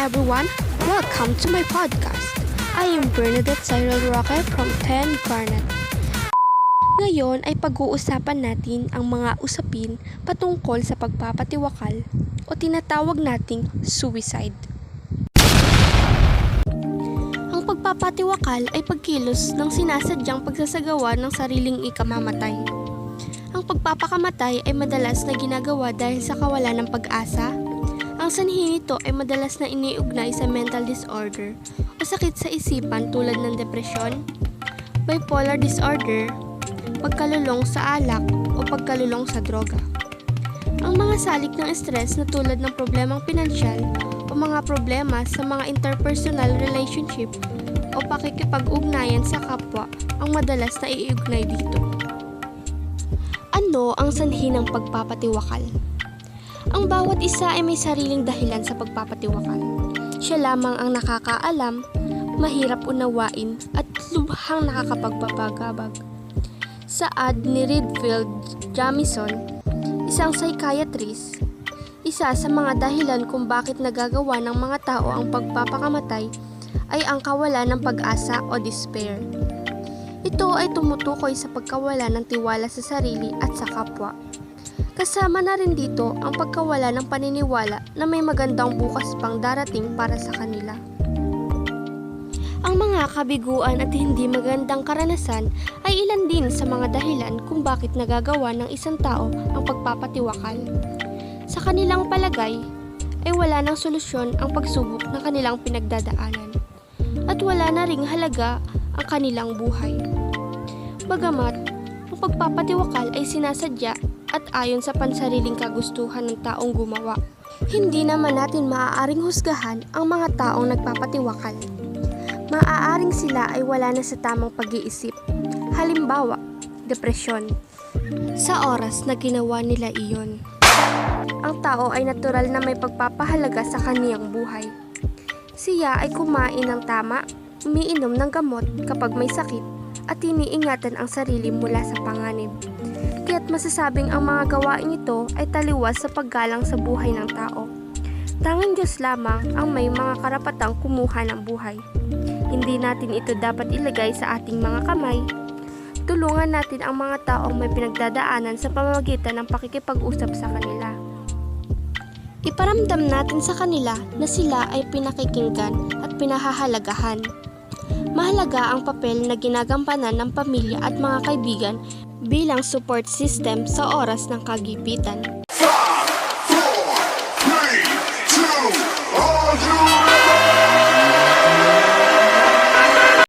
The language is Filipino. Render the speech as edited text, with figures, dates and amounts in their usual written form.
everyone, welcome to my podcast. I am Bernadette Cyril Roque from 10 Garnet. Ngayon ay pag-uusapan natin ang mga usapin patungkol sa pagpapatiwakal o tinatawag nating suicide. Ang pagpapatiwakal ay pagkilos ng sinasadyang pagsasagawa ng sariling ikamamatay. Ang pagpapakamatay ay madalas na ginagawa dahil sa kawalan ng pag-asa. Ang sanhi nito ay madalas na iniugnay sa mental disorder o sakit sa isipan tulad ng depresyon, bipolar disorder, pagkalulong sa alak o pagkalulong sa droga. Ang mga salik ng stress na tulad ng problemang pinansyal o mga problema sa mga interpersonal relationship o pakikipag-ugnayan sa kapwa ang madalas na iugnay dito. Ano ang sanhi ng pagpapatiwakal? Ang bawat isa ay may sariling dahilan sa pagpapatiwakal. Siya lamang ang nakakaalam, mahirap unawain at lubhang nakakapagpapagabag. Saad ni Redfield Jamison, isang psychiatrist, isa sa mga dahilan kung bakit nagagawa ng mga tao ang pagpapakamatay ay ang kawalan ng pag-asa o despair. Ito ay tumutukoy sa pagkawala ng tiwala sa sarili at sa kapwa. Kasama na rin dito ang pagkawala ng paniniwala na may magandang bukas pang darating para sa kanila. Ang mga kabiguan at hindi magandang karanasan ay ilan din sa mga dahilan kung bakit nagagawa ng isang tao ang pagpapatiwakal. Sa kanilang palagay, ay wala nang solusyon ang pagsubok na kanilang pinagdadaanan at wala na ring halaga ang kanilang buhay. Bagamat, ang pagpapatiwakal ay sinasadya at ayon sa pansariling kagustuhan ng taong gumawa, hindi naman natin maaaring husgahan ang mga taong nagpapatiwakal. Maaaring sila ay wala na sa tamang pag-iisip, halimbawa, depresyon, sa oras na ginawa nila iyon. Ang tao ay natural na may pagpapahalaga sa kaniyang buhay. Siya ay kumain ng tama, umiinom ng gamot kapag may sakit, at iniingatan ang sarili mula sa panganib. Kaya't masasabing ang mga gawain ito ay taliwas sa paggalang sa buhay ng tao. Tanging Diyos lamang ang may mga karapatang kumuha ng buhay. Hindi natin ito dapat ilagay sa ating mga kamay. Tulungan natin ang mga taong may pinagdadaanan sa pamamagitan ng pakikipag-usap sa kanila. Iparamdam natin sa kanila na sila ay pinakikinggan at pinahahalagahan. Mahalaga ang papel na ginagampanan ng pamilya at mga kaibigan bilang support system sa oras ng kagipitan.